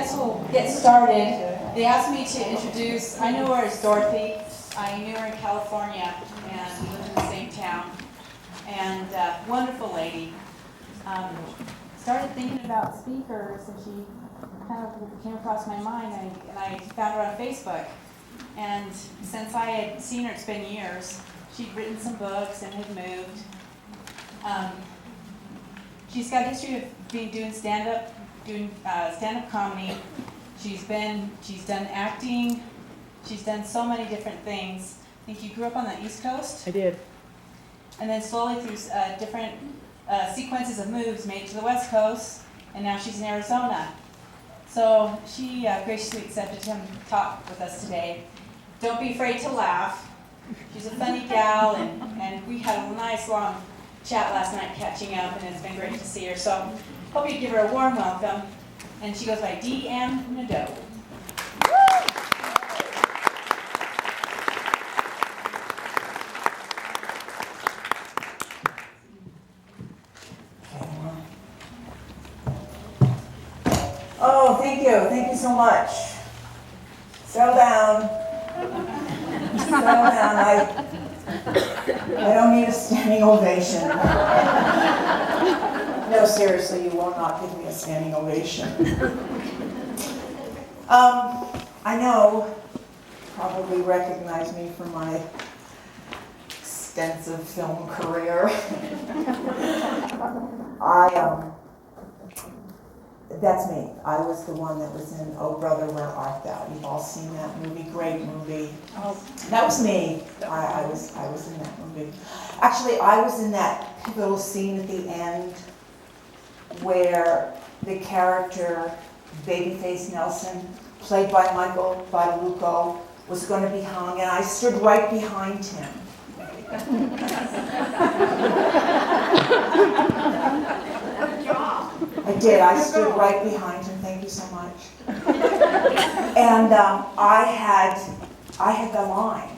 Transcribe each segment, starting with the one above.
guess we'll get started. They asked me to introduce, I knew her as Dorothy. I knew her in California, and we lived in the same town. And wonderful lady. Started thinking about speakers, and she kind of came across my mind, and I found her on Facebook. And since I had seen her, it's been years, she'd written some books and had moved. She's got a history of doing stand-up comedy. She's done acting. She's done so many different things. I think you grew up on the East Coast? I did. And then slowly through different sequences of moves made it to the West Coast, and now she's in Arizona. So she graciously accepted to come talk with us today. Don't be afraid to laugh. She's a funny gal, and we had a nice long chat last night catching up, and it's been great to see her. So hope you give her a warm welcome. And she goes by D.M. Nadeau. Oh, thank you. Thank you so much. Settle down. Settle down. I don't need a standing ovation. No, seriously, you will not give me a standing ovation. I know, probably recognize me from my extensive film career. That's me. I was the one that was in Oh Brother, Where Art Thou? You've all seen that movie, great movie. Oh, that was me. I was in that movie. Actually, I was in that pivotal scene at the end where the character, Babyface Nelson, played by Michael Badalucco, was going to be hung, and I stood right behind him. I did. I stood right behind him. Thank you so much. And I had the line.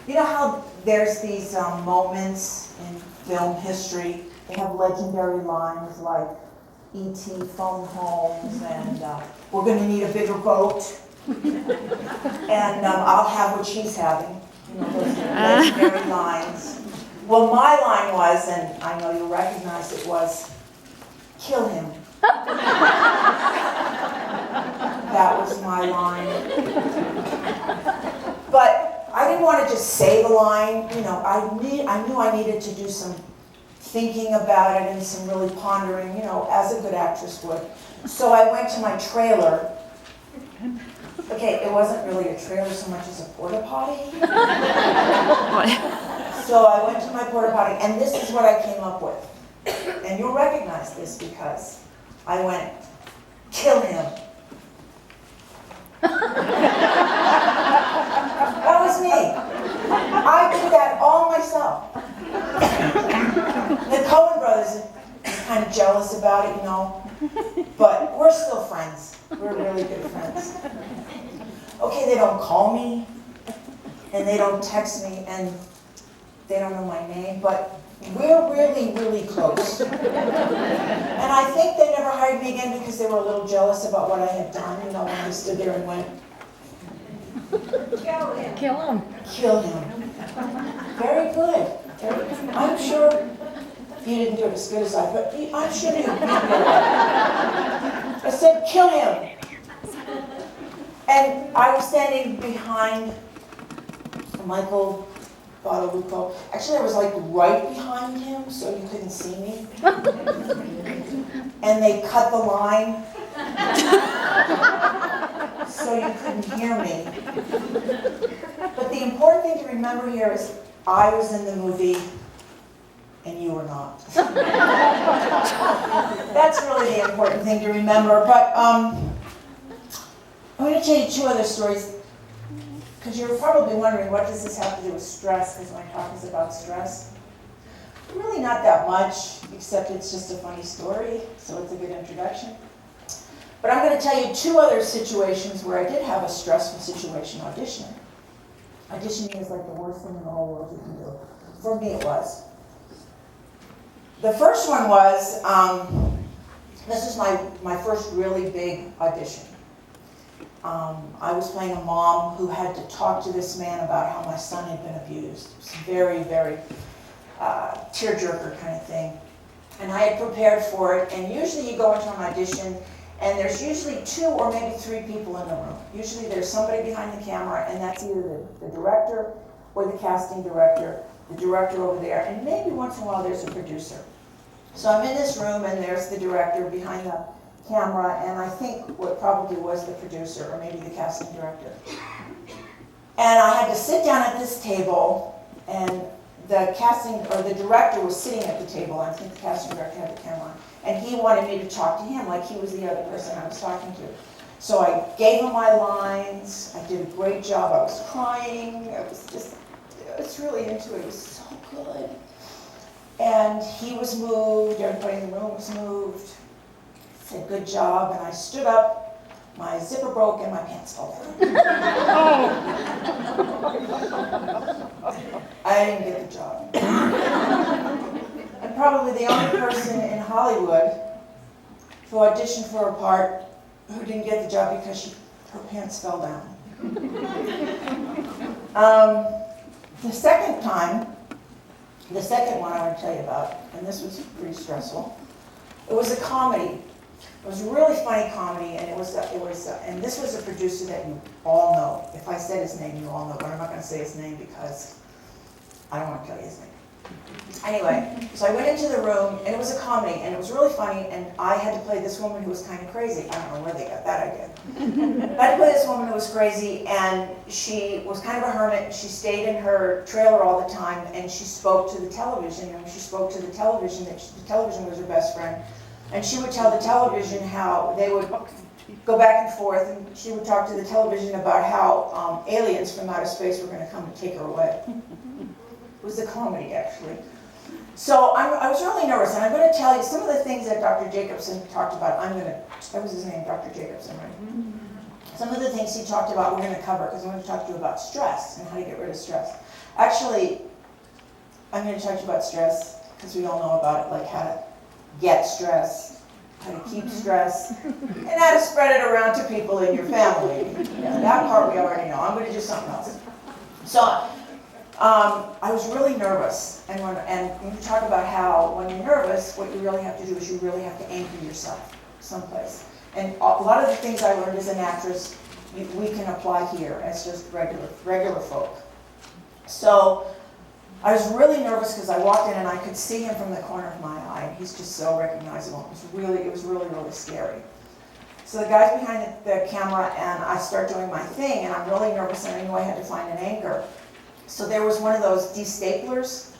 You know how there's these moments in film history? They have legendary lines like E.T. phone homes, and we're going to need a bigger boat, and I'll have what she's having. You know, those legendary lines. Well, my line was, and I know you'll recognize it, was, kill him. That was my line. But I didn't want to just say the line. You know, I knew I needed to do some thinking about it and some really pondering, you know, as a good actress would. So I went to my trailer. Okay, it wasn't really a trailer so much as a porta potty. So I went to my porta potty, and this is what I came up with. And you'll recognize this because I went, kill him. That was me. I did that all myself. The Coen brothers are kind of jealous about it, you know, but we're still friends. We're really good friends. Okay, they don't call me, and they don't text me, and they don't know my name, but we're really, really close. And I think they never hired me again because they were a little jealous about what I had done, you know, when I stood there and went, kill him. Kill him. Kill him. Very good. I'm sure you didn't do it as good as I, but I'm sure you did it. I said, kill him. And I was standing behind Michael Badalucco. Actually, I was like right behind him, so you couldn't see me. And they cut the line, so you couldn't hear me. But the important thing to remember here is I was in the movie, and you were not. That's really the important thing to remember. But I'm going to tell you two other stories. Because you're probably wondering, what does this have to do with stress? Because my talk is about stress. Really not that much, except it's just a funny story, so it's a good introduction. But I'm going to tell you two other situations where I did have a stressful situation auditioning. Auditioning is like the worst thing in the whole world you can do. For me, it was. The first one was, This is my first really big audition. I was playing a mom who had to talk to this man about how my son had been abused. It was very, very tearjerker kind of thing. And I had prepared for it, and usually you go into an audition, and there's usually 2 or maybe 3 people in the room. Usually there's somebody behind the camera, and that's either the director or the casting director, the director over there, and maybe once in a while there's a producer. So I'm in this room, and there's the director behind the camera, and I think what probably was the producer, or maybe the casting director. And I had to sit down at this table, and the casting, or the director was sitting at the table, I think the casting director had the camera on, and he wanted me to talk to him like he was the other person I was talking to. So I gave him my lines, I did a great job, I was crying, I was really into it, it was so good. And he was moved, everybody in the room was moved, said good job, and I stood up, my zipper broke and my pants fell down. I didn't get the job. I'm probably the only person in Hollywood who auditioned for a part who didn't get the job because her pants fell down. The second one I want to tell you about, and this was pretty stressful, it was a comedy. It was a really funny comedy, and and this was a producer that you all know. If I said his name, you all know, but I'm not going to say his name because I don't want to tell you his name. Anyway, so I went into the room, and it was a comedy, and it was really funny, and I had to play this woman who was kind of crazy. I don't know where they got that idea. I had to play this woman who was crazy, and she was kind of a hermit. She stayed in her trailer all the time, and she spoke to the television, and she spoke to the television, the television was her best friend. And she would tell the television how they would go back and forth, and she would talk to the television about how aliens from outer space were going to come and take her away. It was a comedy, actually. So I was really nervous, and I'm going to tell you some of the things that Dr. Jacobson talked about. That was his name, Dr. Jacobson, right? Some of the things he talked about we're going to cover, because I'm going to talk to you about stress and how to get rid of stress. Actually, I'm going to talk to you about stress, because we all know about it, like how to get stress, how to keep stress, and how to spread it around to people in your family. That part we already know. I'm going to do something else. So I was really nervous, and when you talk about how when you're nervous, what you really have to do is you really have to anchor yourself someplace. And a lot of the things I learned as an actress, we can apply here as just regular folk. So I was really nervous because I walked in and I could see him from the corner of my eye. He's just so recognizable. It was really, really scary. So the guy's behind the camera, and I start doing my thing, and I'm really nervous, and I knew I had to find an anchor. So there was one of those de-staplers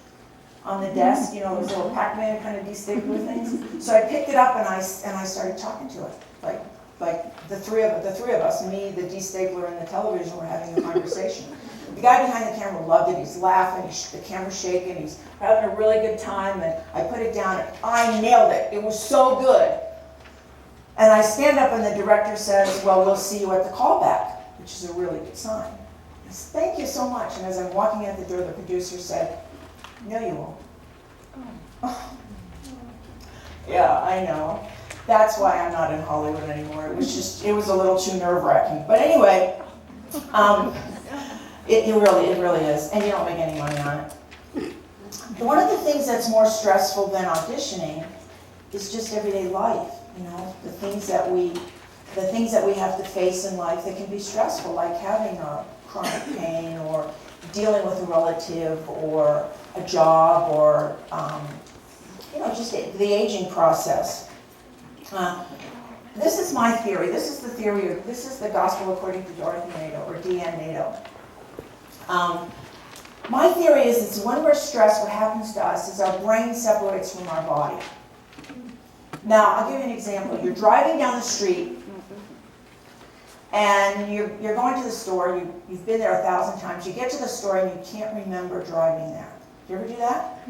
on the desk, you know, those little Pac-Man kind of de-stapler things. So I picked it up and I started talking to it, like the three of us, me, the de-stapler, and the television were having a conversation. The guy behind the camera loved it. He's laughing, the camera's shaking, he's having a really good time, and I put it down, and I nailed it. It was so good. And I stand up, and the director says, well, we'll see you at the callback, which is a really good sign. I said, thank you so much. And as I'm walking out the door, the producer said, no, you won't. Oh. Yeah, I know. That's why I'm not in Hollywood anymore. It was a little too nerve-wracking. But anyway, It really is, and you don't make any money on it. One of the things that's more stressful than auditioning is just everyday life. You know, the things that we have to face in life that can be stressful, like having a chronic pain, or dealing with a relative, or a job, or just the aging process. This is my theory. This is the gospel according to Dorothy Nadeau, or D.N. Nadeau. My theory is that when we're stressed, what happens to us is our brain separates from our body. Now, I'll give you an example. You're driving down the street, and you're going to the store. You've been there 1,000 times. You get to the store, and you can't remember driving there. Do you ever do that?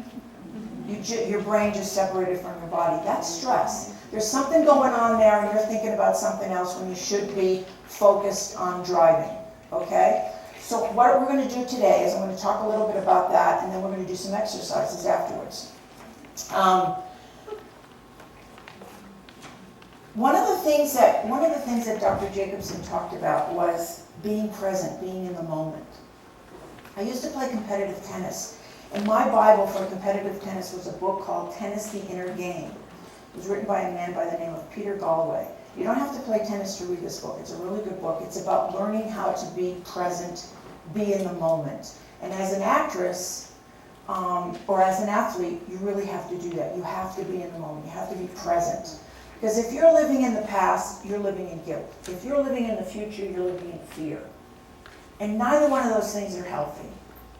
Your brain just separated from your body. That's stress. There's something going on there, and you're thinking about something else when you should be focused on driving. Okay? So what we're going to do today is I'm going to talk a little bit about that, and then we're going to do some exercises afterwards. One of the things that Dr. Jacobson talked about was being present, being in the moment. I used to play competitive tennis, and my Bible for competitive tennis was a book called Tennis: The Inner Game. It was written by a man by the name of Peter Galway. You don't have to play tennis to read this book. It's a really good book. It's about learning how to be present, be in the moment. And as an actress, or as an athlete, you really have to do that. You have to be in the moment. You have to be present. Because if you're living in the past, you're living in guilt. If you're living in the future, you're living in fear. And neither one of those things are healthy.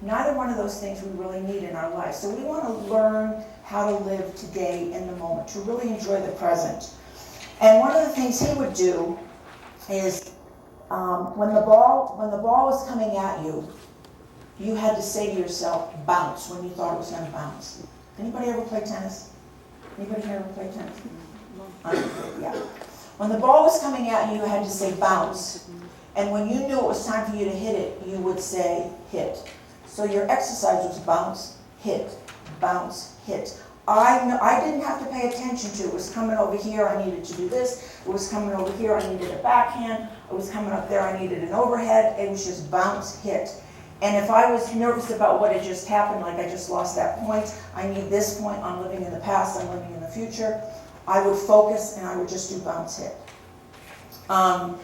Neither one of those things we really need in our lives. So we want to learn how to live today in the moment, to really enjoy the present. And one of the things he would do is when the ball was coming at you, you had to say to yourself, bounce, when you thought it was going to bounce. Anybody ever play tennis? Anybody here ever play tennis? Yeah. When the ball was coming at you, you had to say bounce. And when you knew it was time for you to hit it, you would say hit. So your exercise was bounce, hit, bounce, hit. I didn't have to pay attention to it. It was coming over here, I needed to do this. It was coming over here, I needed a backhand. It was coming up there, I needed an overhead. It was just bounce, hit. And if I was nervous about what had just happened, like I just lost that point, I need this point, I'm living in the past, I'm living in the future, I would focus and I would just do bounce, hit. And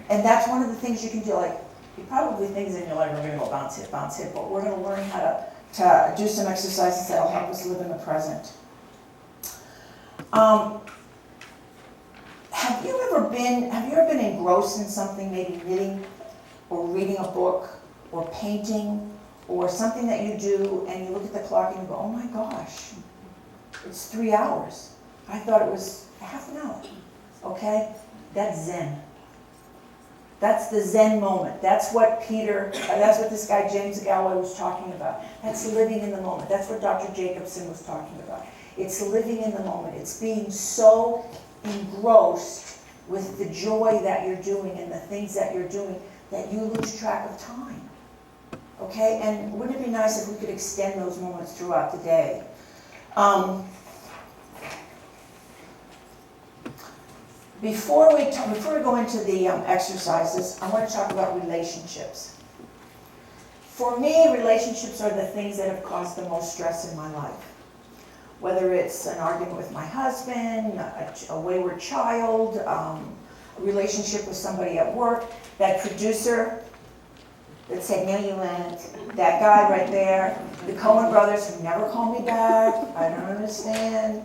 that's one of the things you can do. Like, you probably things in your life are going to go bounce, hit, but we're going to learn how to do some exercises that will help us live in the present. Have you ever been engrossed in something, maybe knitting or reading a book or painting or something that you do, and you look at the clock and you go, oh my gosh, it's 3 hours. I thought it was half an hour. Okay? That's Zen. That's the Zen moment. That's what this guy James Galway was talking about. That's living in the moment. That's what Dr. Jacobson was talking about. It's living in the moment. It's being so engrossed with the joy that you're doing and the things that you're doing that you lose track of time. Okay? And wouldn't it be nice if we could extend those moments throughout the day? Before we go into the exercises, I want to talk about relationships. For me, relationships are the things that have caused the most stress in my life. Whether it's an argument with my husband, a wayward child, a relationship with somebody at work, that producer that said, no you won't, that guy right there, the Coen brothers who never call me back, I don't understand.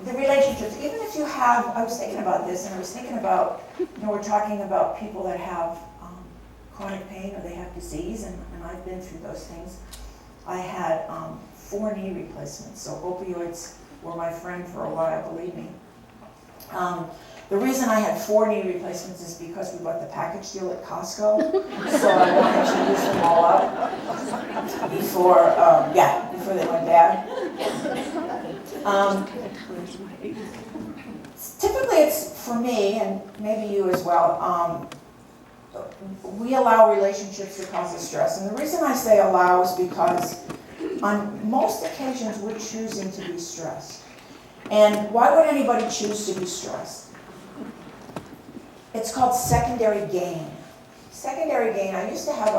The relationships, even if you have, I was thinking about this, and I was thinking about, we're talking about people that have chronic pain or they have disease, and I've been through those things. I had 4 knee replacements, so opioids were my friend for a while, believe me. The reason I had 4 knee replacements is because we bought the package deal at Costco, so I wanted to use them all up before they went bad. Typically it's, for me, and maybe you as well, we allow relationships to cause us stress. And the reason I say allow is because on most occasions we're choosing to be stressed. And why would anybody choose to be stressed? It's called secondary gain. Secondary gain, I used to have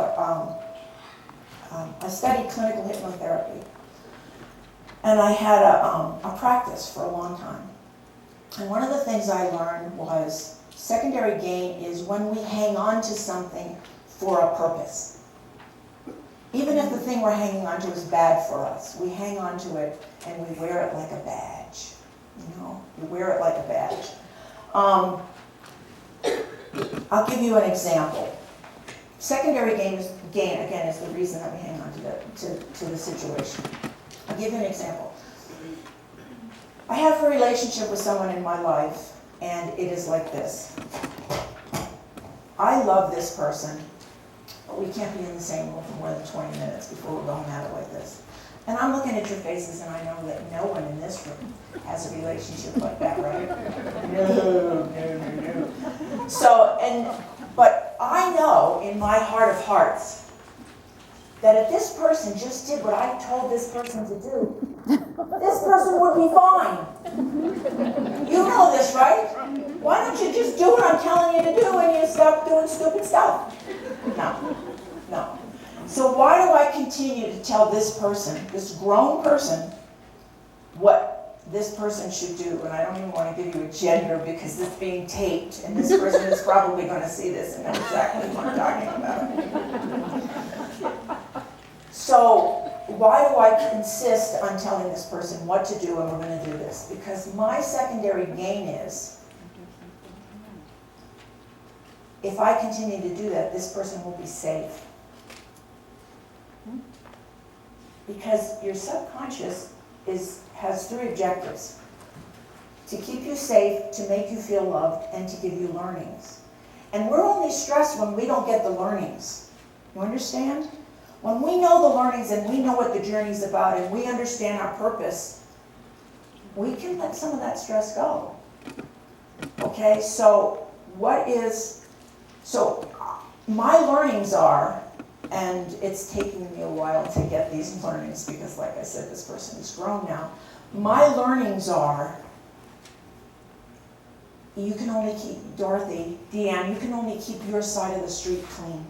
I studied clinical hypnotherapy. And I had a practice for a long time. And one of the things I learned was secondary gain is when we hang on to something for a purpose. Even if the thing we're hanging on to is bad for us, we hang on to it and we wear it like a badge. We wear it like a badge. I'll give you an example. Secondary gain, again, is the reason that we hang on to the situation. I'll give you an example. I have a relationship with someone in my life, and it is like this. I love this person, but we can't be in the same room for more than 20 minutes before we're going at it like this. And I'm looking at your faces, and I know that no one in this room has a relationship like that, right? No. But I know in my heart of hearts that if this person just did what I told this person to do, this person would be fine. should just do what I'm telling you to do and you stop doing stupid stuff. No, no. So why do I continue to tell this person, this grown person, what this person should do? And I don't even want to give you a gender because it's being taped and this person is probably going to see this and know exactly what I'm talking about. So why do I insist on telling this person what to do and we're going to do this? Because my secondary gain is, if I continue to do that, this person will be safe. Because your subconscious has three objectives: to keep you safe, to make you feel loved, and to give you learnings. And we're only stressed when we don't get the learnings. You understand? When we know the learnings and we know what the journey's about and we understand our purpose, we can let some of that stress go. Okay, so my learnings are, and it's taking me a while to get these learnings because, like I said, this person is grown now. My learnings are, you can only keep, Deanne, you can only keep your side of the street clean.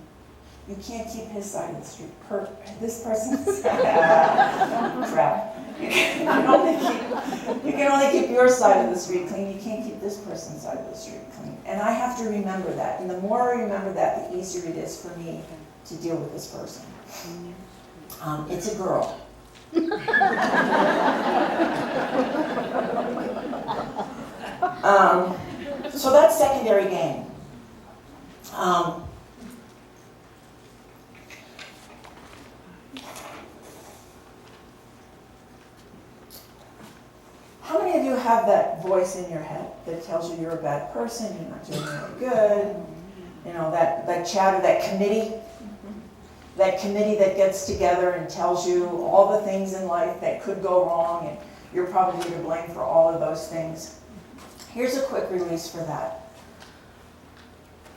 You can't keep his side of the street. This person's crap. You can only keep your side of the street clean. You can't keep this person's side of the street clean. And I have to remember that. And the more I remember that, the easier it is for me to deal with this person. It's a girl. So that's secondary gain. How many of you have that voice in your head that tells you you're a bad person, you're not doing really good? You know, that chatter, that committee that gets together and tells you all the things in life that could go wrong, and you're probably to blame for all of those things. Here's a quick release for that.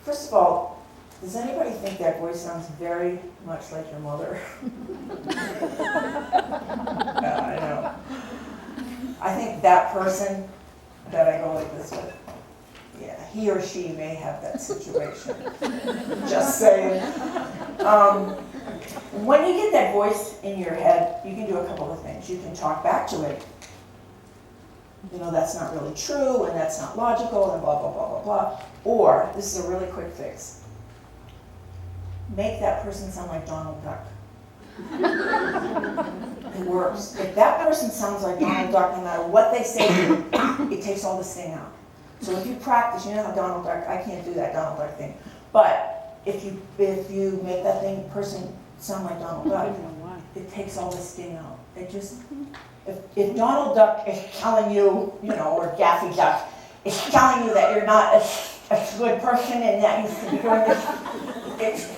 First of all, does anybody think that voice sounds very much like your mother? Yeah, I know. I think that person that I go like this with, yeah, he or she may have that situation. Just saying. When you get that voice in your head, you can do a couple of things. You can talk back to it. You know, that's not really true, and that's not logical, and blah, blah, blah, blah, blah. Or, this is a really quick fix. Make that person sound like Donald Duck. It works. If that person sounds like Donald Duck, no matter what they say to you, it takes all the sting out. So if you practice, you know how Donald Duck, I can't do that Donald Duck thing. But if you make that person sound like Donald Duck, it takes all the sting out. It just, if Donald Duck is telling you, you know, or Daffy Duck is telling you that you're not a good person and that you should be doing this,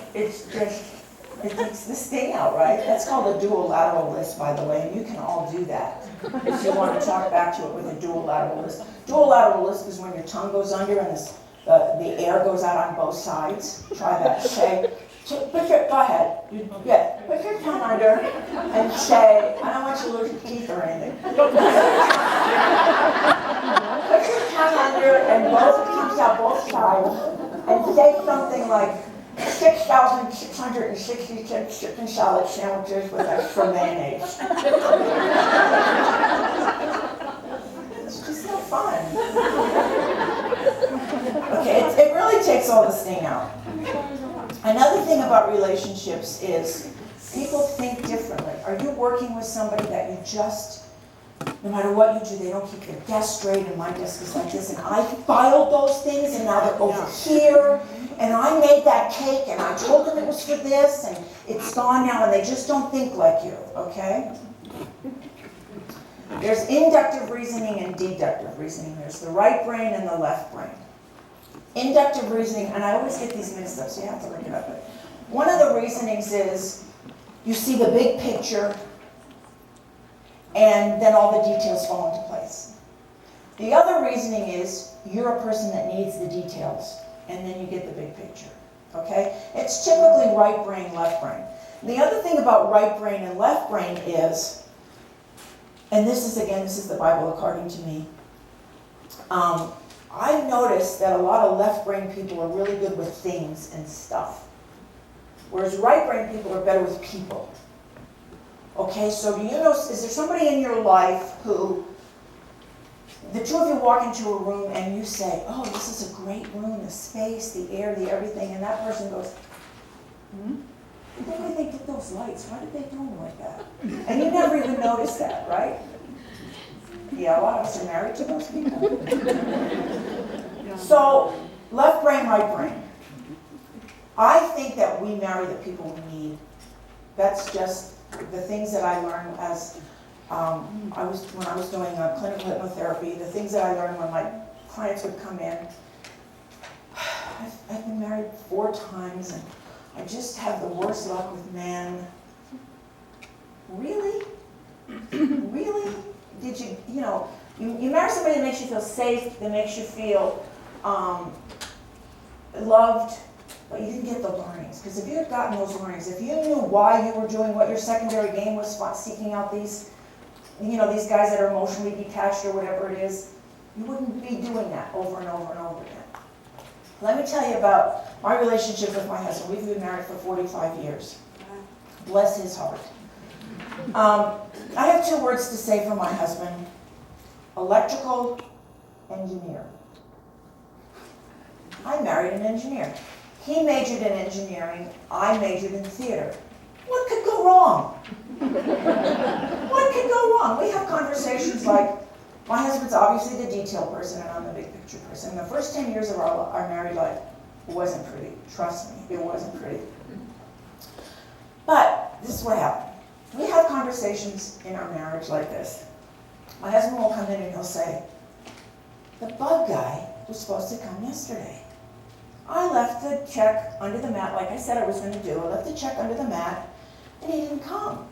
it takes the sting out, right? That's called a dual lateral list, by the way, and you can all do that if you want to talk back to it with a dual lateral list. Dual lateral list is when your tongue goes under and the air goes out on both sides. Try that. Go ahead. Put your tongue under and say, I don't want you to lose your teeth or anything. Put your tongue under and both comes out both sides and say something like, 6,666 chicken salad sandwiches with extra mayonnaise. It's just no fun. Okay, it really takes all the sting out. Another thing about relationships is people think differently. Are you working with somebody that you just, no matter what you do, they don't keep their desk straight, and my desk is like this, and I filed those things, and now they're over here, and I made that cake, and I told them it was for this, and it's gone now, and they just don't think like you, okay? There's inductive reasoning and deductive reasoning. There's the right brain and the left brain. Inductive reasoning, and I always get these mixed up, so you have to look it up. But one of the reasonings is you see the big picture, and then all the details fall into place. The other reasoning is you're a person that needs the details, and then you get the big picture, okay? It's typically right brain, left brain. The other thing about right brain and left brain is, and this is the Bible according to me, I've noticed that a lot of left-brain people are really good with things and stuff, whereas right-brain people are better with people. Okay, so do you know, is there somebody in your life who, the two of you walk into a room and you say, oh, this is a great room, the space, the air, the everything, and that person goes, why did they get those lights? Why did they do them like that? And you never even noticed that, right? Yeah, a lot of us are married to those people. So, left brain, right brain. I think that we marry the people we need. That's just the things that I learned as when I was doing clinical hypnotherapy. The things that I learned when my clients would come in. I've been married 4 times, and I just have the worst luck with men. Really? Really? Did you, you marry somebody that makes you feel safe, that makes you feel loved, but you didn't get the learnings. Because if you had gotten those learnings, if you knew why you were doing what your secondary game was, seeking out these, these guys that are emotionally detached or whatever it is, you wouldn't be doing that over and over and over again. Let me tell you about my relationship with my husband. We've been married for 45 years. Bless his heart. I have 2 words to say for my husband. Electrical engineer. I married an engineer. He majored in engineering. I majored in theater. What could go wrong? What could go wrong? We have conversations like, my husband's obviously the detail person and I'm the big picture person. The first 10 years of our married life wasn't pretty. Trust me, it wasn't pretty. But this is what happened. We have conversations in our marriage like this. My husband will come in and he'll say, the bug guy was supposed to come yesterday. I left the check under the mat like I said I was going to do. I left the check under the mat and he didn't come.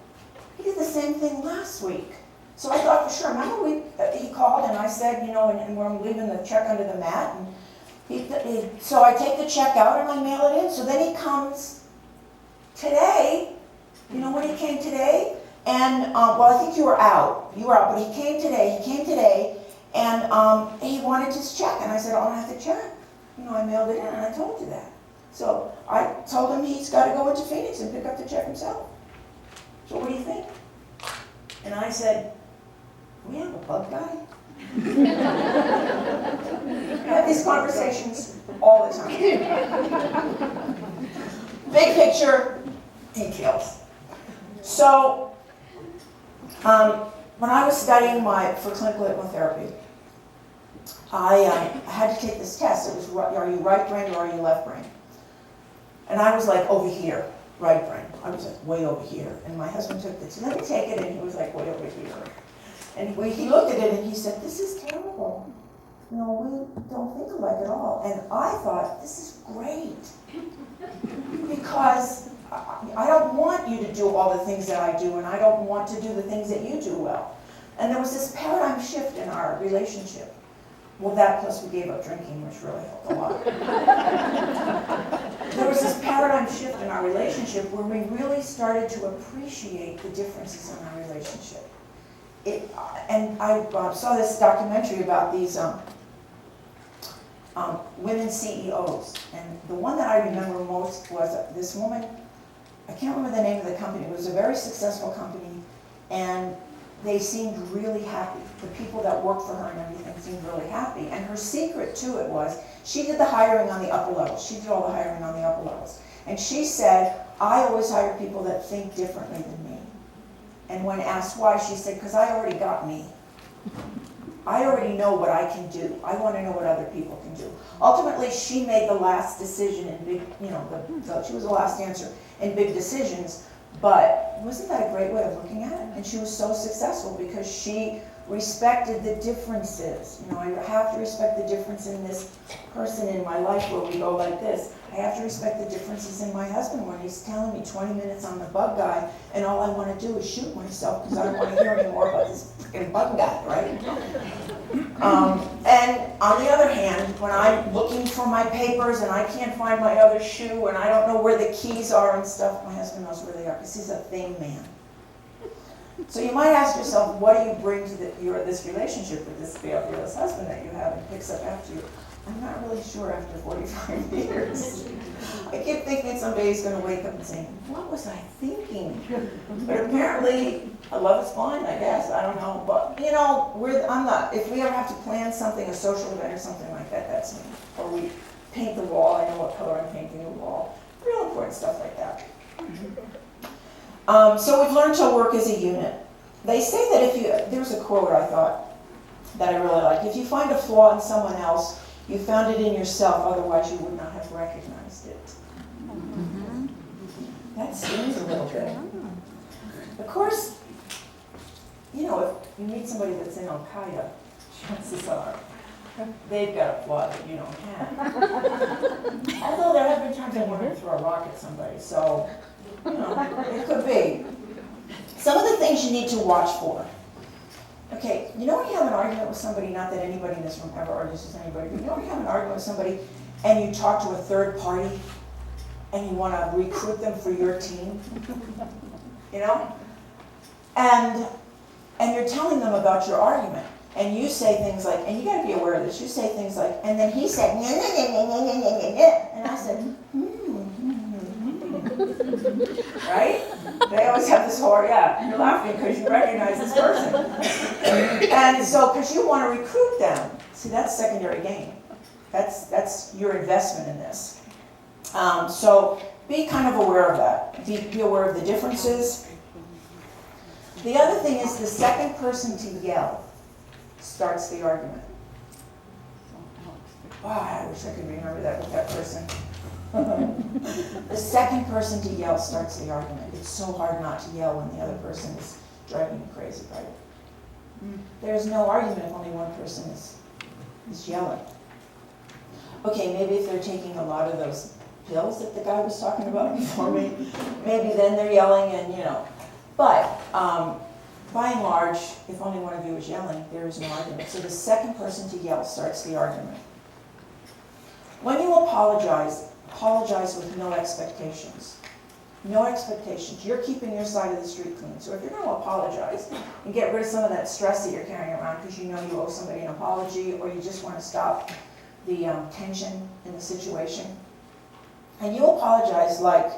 He did the same thing last week. So I thought for sure. Remember he called and I said, and we're leaving the check under the mat. And so I take the check out and I mail it in. So then he comes today. You know when he came today? And, well, I think you were out. You were out, but he came today, and he wanted his check. And I said, I don't have the check. I mailed it in, and I told you that. So I told him he's got to go into Phoenix and pick up the check himself. So what do you think? And I said, we have a bug guy? I have these conversations all the time. Big picture, details. So, when I was studying for clinical hypnotherapy, I had to take this test. It was, are you right brain or are you left brain? And I was like, over here, right brain. I was like, way over here. And my husband took this, let me take it, and he was like, way over here. And he looked at it and he said, this is terrible. We don't think alike at all. And I thought, this is great. Because I don't want you to do all the things that I do, and I don't want to do the things that you do well. And there was this paradigm shift in our relationship. Well, that plus we gave up drinking, which really helped a lot. There was this paradigm shift in our relationship where we really started to appreciate the differences in our relationship. And I saw this documentary about these women CEOs. And the one that I remember most was this woman. I can't remember the name of the company. It was a very successful company, and they seemed really happy. The people that worked for her and everything seemed really happy. And her secret to it was, she did the hiring on the upper levels. She did all the hiring on the upper levels. And she said, I always hire people that think differently than me. And when asked why, she said, because I already got me. I already know what I can do. I want to know what other people can do. Ultimately, she made the last decision in big, she was the last answer in big decisions, but wasn't that a great way of looking at it? And she was so successful because she respected the differences. I have to respect the difference in this person in my life where we go like this. I have to respect the differences in my husband when he's telling me 20 minutes on the bug guy, and all I want to do is shoot myself because I don't want to hear any more about this freaking bug guy, right? And on the other hand, when I'm looking for my papers and I can't find my other shoe and I don't know where the keys are and stuff, my husband knows where they are because he's a thing man. So you might ask yourself, what do you bring to this relationship with this fabulous husband that you have and picks up after you? I'm not really sure after 45 years. I keep thinking someday he's going to wake up and say, what was I thinking? But apparently, love is blind, I guess. I don't know. But, you know, I'm not. If we ever have to plan something, a social event or something like that, that's me. Or we paint the wall. I know what color I'm painting the wall. Real important stuff like that. So we've learned to work as a unit. They say that there's a quote I thought that I really like. If you find a flaw in someone else, you found it in yourself, otherwise you would not have recognized it. That stings a little bit. Of course, you know, if you meet somebody that's in Al-Qaeda, chances are they've got a flaw that you don't have. Although there have been times I wanted to throw a rock at somebody, so, you know, it could be. Some of the things you need to watch for. Okay, you know when you have an argument with somebody, not that anybody in this room ever argues with anybody, but you know when you have an argument with somebody and you talk to a third party and you want to recruit them for your team, you know? And you're telling them about your argument. And you say things like, and you got to be aware of this, you say things like, and then he said, "Nyeh, nyeh, nyeh, nyeh, nyeh, nyeh, nyeh, nyeh." And I said, right? They always have this horror, yeah, you're laughing because you recognize this person. And so, because you want to recruit them. See, that's secondary gain. That's your investment in this. So be kind of aware of that. Be aware of the differences. The other thing is the second person to yell starts the argument. Wow, I wish I could remember that with that person. The second person to yell starts the argument. It's so hard not to yell when the other person is driving you crazy, right? There's no argument if only one person is yelling. Okay, maybe if they're taking a lot of those pills that the guy was talking about before me, maybe then they're yelling and, you know. But by and large, if only one of you is yelling, there is no argument. So the second person to yell starts the argument. When you apologize with no expectations. No expectations. You're keeping your side of the street clean. So if you're going to apologize and get rid of some of that stress that you're carrying around because you know you owe somebody an apology or you just want to stop the tension in the situation, and you apologize like,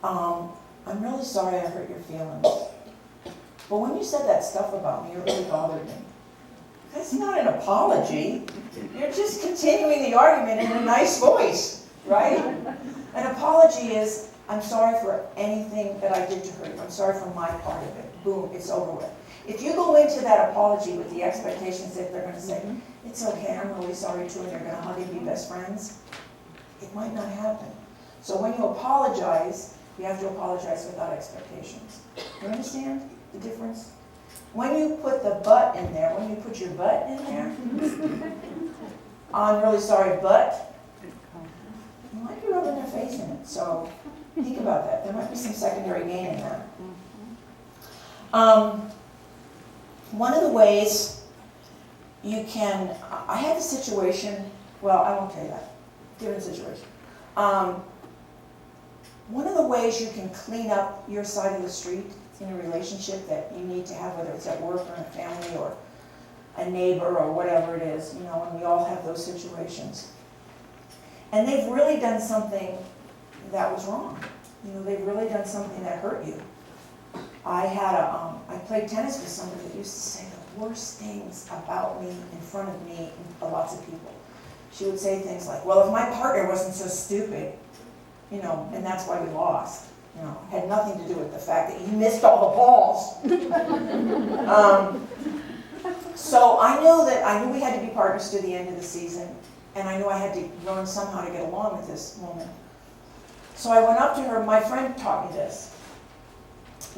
I'm really sorry I hurt your feelings. But when you said that stuff about me, it really bothered me. That's not an apology. You're just continuing the argument in a nice voice, right? An apology is, I'm sorry for anything that I did to hurt you. I'm sorry for my part of it. Boom, it's over with. If you go into that apology with the expectations that they're going to say, it's okay, I'm really sorry too, and they're going to hug and be best friends, it might not happen. So when you apologize, you have to apologize without expectations. You understand the difference? When you put the but in there, when you put your butt in there, I'm really sorry, but you might be rubbing their face in it. So think about that. There might be some secondary gain in that. One of the ways you can, I had a situation, well, I won't tell you that, different situation. One of the ways you can clean up your side of the street in a relationship that you need to have, whether it's at work or in a family or a neighbor or whatever it is, you know, and we all have those situations. And they've really done something that was wrong. You know, they've really done something that hurt you. I played tennis with somebody that used to say the worst things about me in front of me and lots of people. She would say things like, well, if my partner wasn't so stupid, you know, and that's why we lost. You know, had nothing to do with the fact that you missed all the balls. So I knew we had to be partners to the end of the season, and I knew I had to learn somehow to get along with this woman. So I went up to her. My friend taught me this.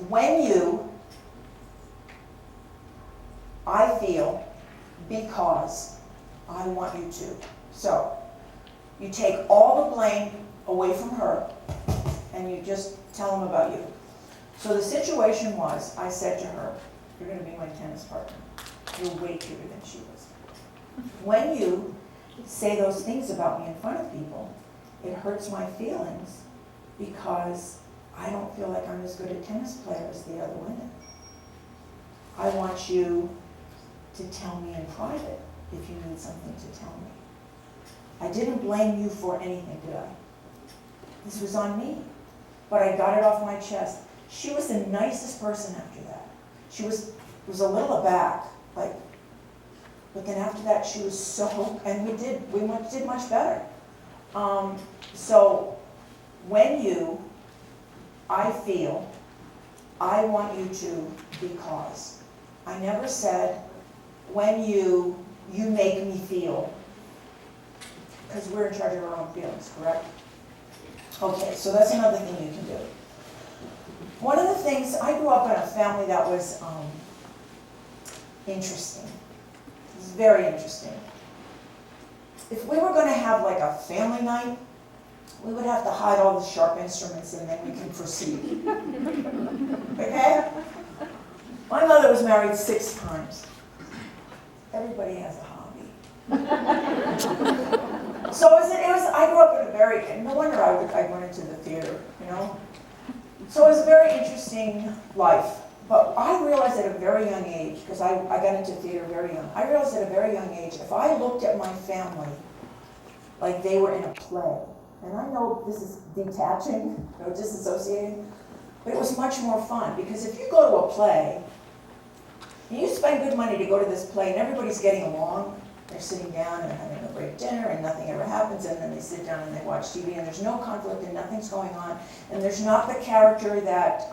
When you, I feel, because I want you to. So you take all the blame away from her, and you just tell them about you. So the situation was, I said to her, you're going to be my tennis partner. You're way cuter than she was. When you say those things about me in front of people, it hurts my feelings because I don't feel like I'm as good a tennis player as the other women. I want you to tell me in private if you need something to tell me. I didn't blame you for anything, did I? This was on me. But I got it off my chest. She was the nicest person after that. She was a little aback, like, but then after that she was so, and we did much better. So when I feel, I want you to, because. I never said, when you make me feel, because we're in charge of our own feelings, correct? Okay, so that's another thing you can do. One of the things, I grew up in a family that was interesting. It was very interesting. If we were going to have like a family night, we would have to hide all the sharp instruments and then we can proceed. Okay? My mother was married 6 times. Everybody has a hobby. So I grew up in a very, and no wonder I went into the theater, you know? So it was a very interesting life. But I realized at a very young age, because I got into theater very young, I realized at a very young age, if I looked at my family like they were in a play, and I know this is detaching, disassociating, but it was much more fun, because if you go to a play, and you spend good money to go to this play, and everybody's getting along, they're sitting down and having a great dinner, and nothing ever happens, and then they sit down and they watch TV, and there's no conflict, and nothing's going on, and there's not the character that,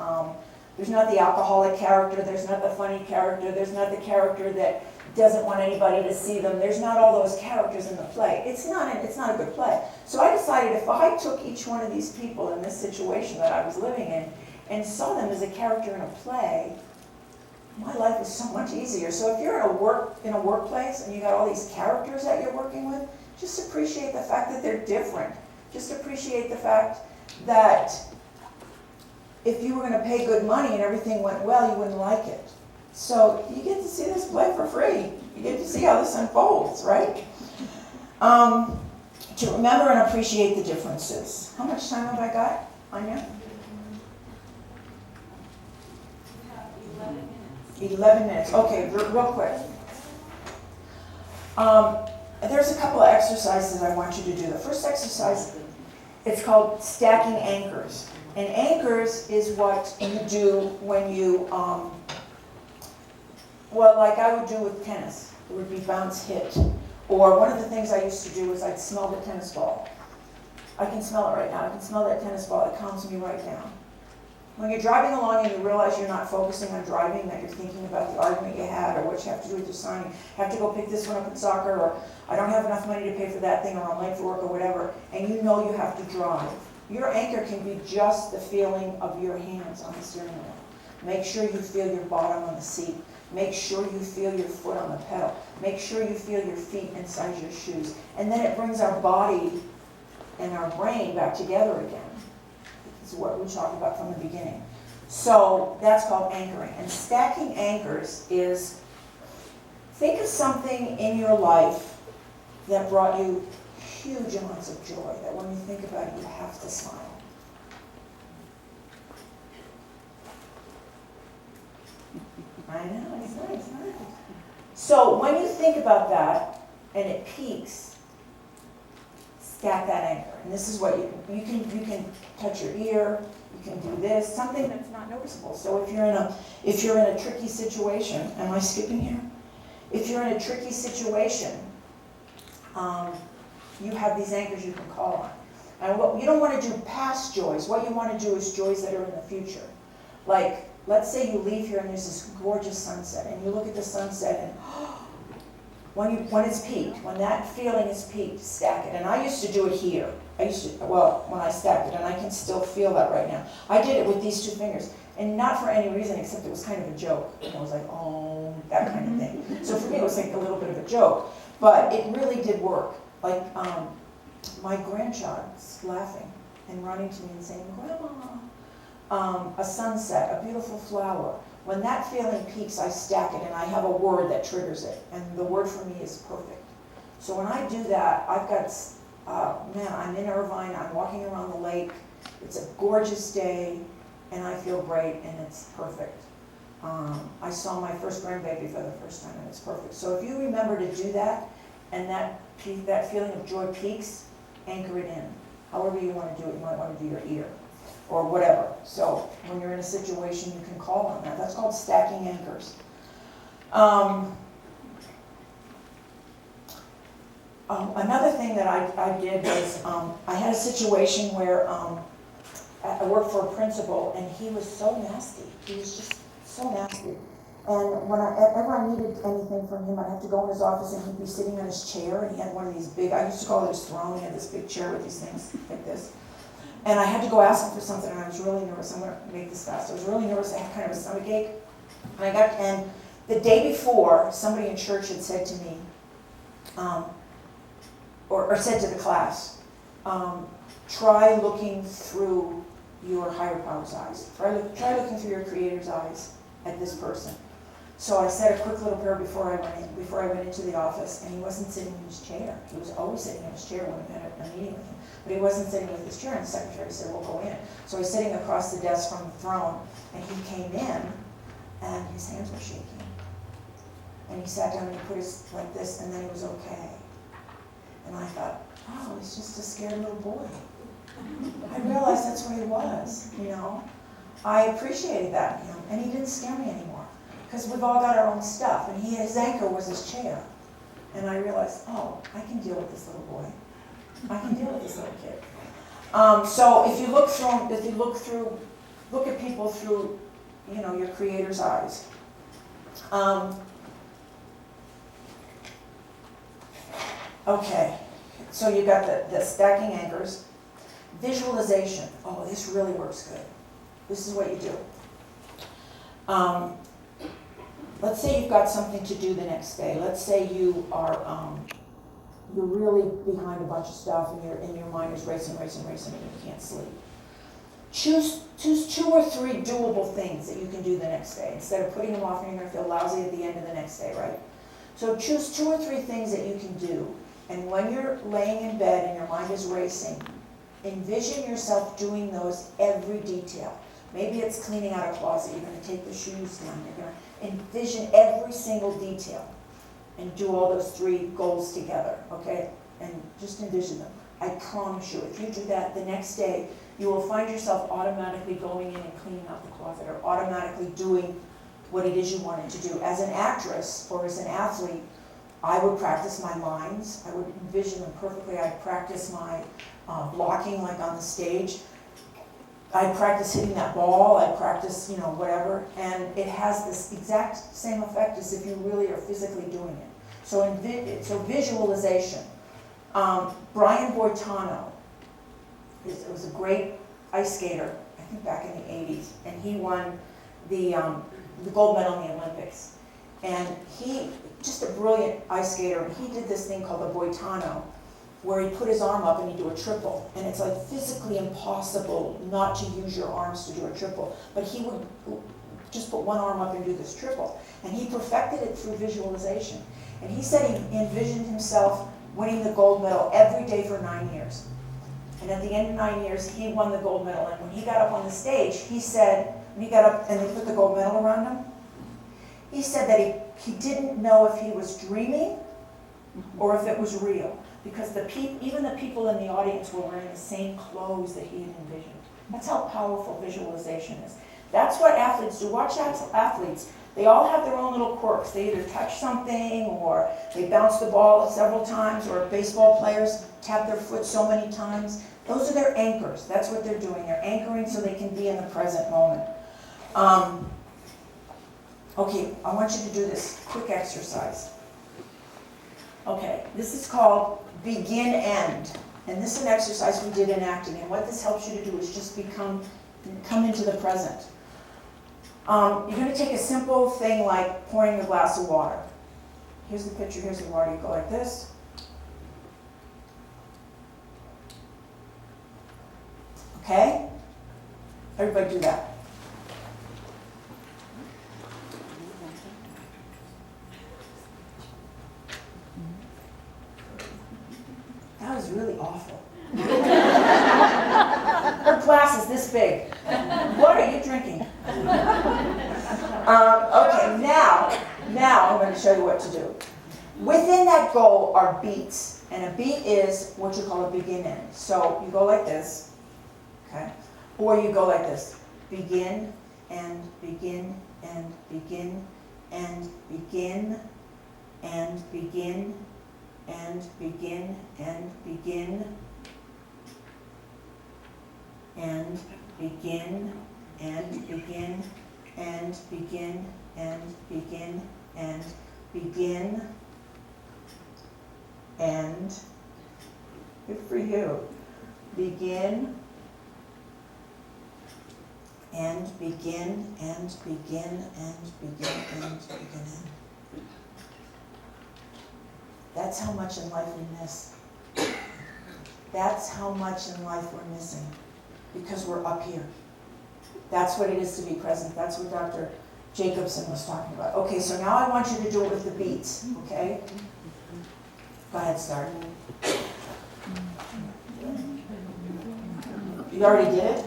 there's not the alcoholic character, there's not the funny character, there's not the character that doesn't want anybody to see them, there's not all those characters in the play. It's not a good play. So I decided if I took each one of these people in this situation that I was living in, and saw them as a character in a play, my life is so much easier. So if you're in a workplace and you got all these characters that you're working with, just appreciate the fact that they're different. Just appreciate the fact that if you were going to pay good money and everything went well, you wouldn't like it. So you get to see this play for free. You get to see how this unfolds, right? To remember and appreciate the differences. How much time have I got, Anya? 11 minutes. Okay, real quick. There's a couple of exercises I want you to do. The first exercise, it's called stacking anchors. And anchors is what you do when you, well, like I would do with tennis. It would be bounce hit. Or one of the things I used to do was I'd smell the tennis ball. I can smell it right now. I can smell that tennis ball. It calms me right down. When you're driving along and you realize you're not focusing on driving, that you're thinking about the argument you had or what you have to do with your son, you have to go pick this one up in soccer, or I don't have enough money to pay for that thing, or I'm late for work, or whatever, and you know you have to drive. Your anchor can be just the feeling of your hands on the steering wheel. Make sure you feel your bottom on the seat. Make sure you feel your foot on the pedal. Make sure you feel your feet inside your shoes. And then it brings our body and our brain back together again. This is what we talked about from the beginning. So that's called anchoring. And stacking anchors is, think of something in your life that brought you huge amounts of joy, that when you think about it, you have to smile. I know, it's nice. So when you think about that, and it peaks, stack that anchor. And this is what you can touch your ear, you can do this, something that's not noticeable. So if you're in a tricky situation, am I skipping here? If you're in a tricky situation, you have these anchors you can call on. And what you don't want to do past joys. What you want to do is joys that are in the future. Like, let's say you leave here and there's this gorgeous sunset, and you look at the sunset, and when it's peaked, when that feeling is peaked, stack it. And I used to do it here. When I stacked it, and I can still feel that right now. I did it with these 2 fingers, and not for any reason except it was kind of a joke. And it was like, oh, that kind of thing. So for me, it was like a little bit of a joke, but it really did work. Like my grandchild's laughing and running to me and saying, Grandma, a sunset, a beautiful flower. When that feeling peaks, I stack it, and I have a word that triggers it. And the word for me is perfect. So when I do that, I've got, I'm in Irvine, I'm walking around the lake, It's a gorgeous day, and I feel great, and it's perfect. I saw my first grandbaby for the first time, and it's perfect. So if you remember to do that, and that feeling of joy peaks, anchor it in. However you want to do it, you might want to do your ear, or whatever. So when you're in a situation, you can call on that. That's called stacking anchors. Another thing that I did was, I had a situation where I worked for a principal, and he was so nasty. He was just so nasty. And whenever I needed anything from him, I'd have to go in his office, and he'd be sitting on his chair, and he had one of these big, I used to call it his throne, he had this big chair with these things like this. And I had to go ask him for something, and I was really nervous. I'm going to make this fast. I was really nervous. I had kind of a stomachache. And the day before, somebody in church had said to me, or said to the class, try looking through your higher power's eyes. Try looking through your Creator's eyes at this person. So I said a quick little prayer before I went into the office, and he wasn't sitting in his chair. He was always sitting in his chair when we had a meeting with him, but he wasn't sitting with his chair, and the secretary said, "We'll go in." So he's sitting across the desk from the throne, and he came in, and his hands were shaking. And he sat down and he put his like this, and then he was okay. And I thought, oh, he's just a scared little boy. I realized that's what he was, you know. I appreciated that in him, and he didn't scare me anymore, because we've all got our own stuff, and his anchor was his chair. And I realized, oh, I can deal with this little boy. I can deal with this little kid. So if you look at people through, you know, your Creator's eyes. Okay, so you got the stacking anchors. Visualization. Oh, this really works good. This is what you do. Let's say you've got something to do the next day. Let's say you are you're really behind a bunch of stuff, and your mind is racing, and you can't sleep. Choose 2 or 3 doable things that you can do the next day, instead of putting them off and you're going to feel lousy at the end of the next day, right? So choose 2 or 3 things that you can do, and when you're laying in bed and your mind is racing, envision yourself doing those, every detail. Maybe it's cleaning out a closet. You're going to take the shoes down. You're going to envision every single detail and do all those 3 goals together, okay? And just envision them. I promise you, if you do that the next day, you will find yourself automatically going in and cleaning out the closet, or automatically doing what it is you wanted to do. As an actress or as an athlete, I would practice my lines. I would envision them perfectly. I'd practice my blocking, like on the stage. I'd practice hitting that ball. I'd practice, you know, whatever. And it has this exact same effect as if you really are physically doing it. So, visualization. Brian Boitano was a great ice skater, I think back in the 80s, and he won the gold medal in the Olympics. And he, just a brilliant ice skater, and he did this thing called the Boitano, where he put his arm up and he'd do a triple. And it's like physically impossible not to use your arms to do a triple. But he would just put one arm up and do this triple. And he perfected it through visualization. And he said he envisioned himself winning the gold medal every day for 9 years. And at the end of 9 years, he won the gold medal. And when he got up on the stage, he said, when he got up and they put the gold medal around him, he said that he didn't know if he was dreaming or if it was real. Because even the people in the audience were wearing the same clothes that he had envisioned. That's how powerful visualization is. That's what athletes do. Watch athletes. They all have their own little quirks. They either touch something, or they bounce the ball several times, or baseball players tap their foot so many times. Those are their anchors. That's what they're doing. They're anchoring so they can be in the present moment. Okay, I want you to do this quick exercise. Okay, this is called begin end. And this is an exercise we did in acting. And what this helps you to do is just come into the present. You're going to take a simple thing like pouring a glass of water. Here's the picture, here's the water. You go like this. Okay? Everybody do that. That was really awful. glasses this big. What are you drinking? Okay, now I'm going to show you what to do. Within that goal are beats, and a beat is what you call a begin end. So you go like this, okay? Or you go like this. Begin, and begin, and begin, and begin, and begin, and begin, and begin, and begin, and begin, and begin, and begin, and begin, and good for you. Begin, and begin, and begin, and begin, and begin. That's how much in life we miss. That's how much in life we're missing, because we're up here. That's what it is to be present. That's what Dr. Jacobson was talking about. Okay, so now I want you to do it with the beats, okay? Go ahead, start. You already did it?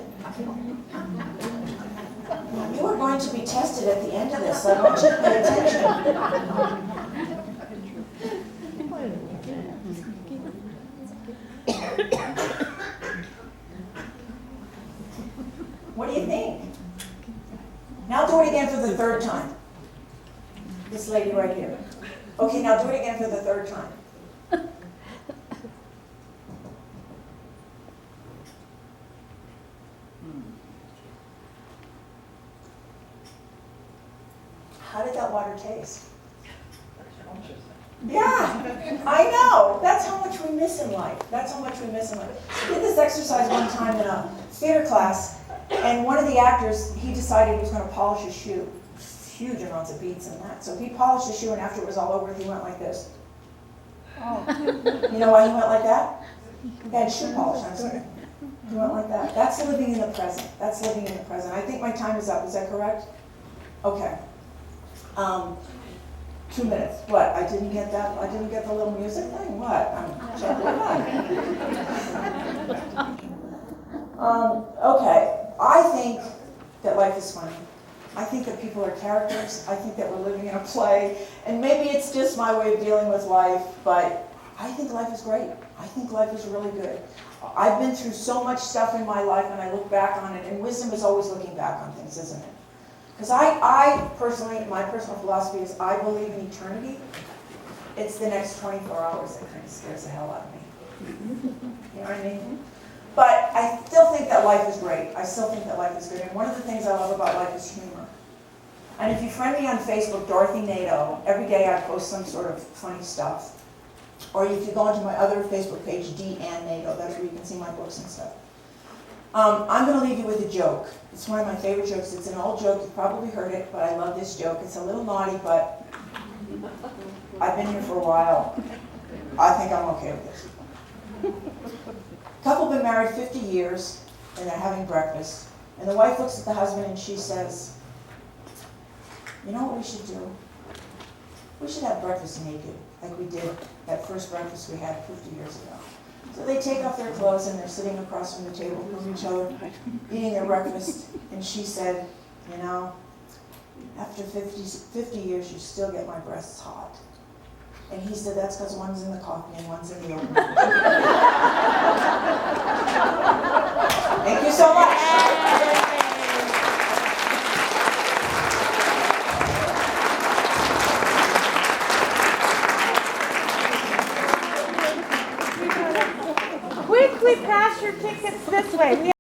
You are going to be tested at the end of this, so I want you to pay attention. What do you think? Now do it again for the third time. This lady right here. Okay, now do it again for the third time. How did that water taste? Yeah, I know. That's how much we miss in life. That's how much we miss in life. I did this exercise one time in a theater class, and one of the actors, he decided he was going to polish his shoe. Huge amounts of beads in that. So he polished his shoe, and after it was all over, he went like this. Oh. You know why he went like that? He had shoe polish on his foot. He went like that. That's living in the present. That's living in the present. I think my time is up. Is that correct? Okay. 2 minutes. What? I didn't get that? I didn't get the little music thing? What? Okay. I think that life is funny. I think that people are characters. I think that we're living in a play. And maybe it's just my way of dealing with life, but I think life is great. I think life is really good. I've been through so much stuff in my life, and I look back on it, and wisdom is always looking back on things, isn't it? Because I personally, my personal philosophy is I believe in eternity. It's the next 24 hours that kind of scares the hell out of me. You know what I mean? But I still think that life is great. I still think that life is good. And one of the things I love about life is humor. And if you friend me on Facebook, Dorothy Nadeau, every day I post some sort of funny stuff. Or if you go onto my other Facebook page, D. Ann Nadeau, that's where you can see my books and stuff. I'm going to leave you with a joke. It's one of my favorite jokes. It's an old joke. You've probably heard it, but I love this joke. It's a little naughty, but I've been here for a while. I think I'm okay with this. Couple been married 50 years, and they're having breakfast. And the wife looks at the husband and she says, "You know what we should do? We should have breakfast naked, like we did that first breakfast we had 50 years ago." So they take off their clothes and they're sitting across from the table from each other, eating their breakfast. And she said, "You know, after 50 years, you still get my breasts hot." And he said, "That's because one's in the coffee and one's in the oven." Thank you so much. Quickly pass your tickets this way.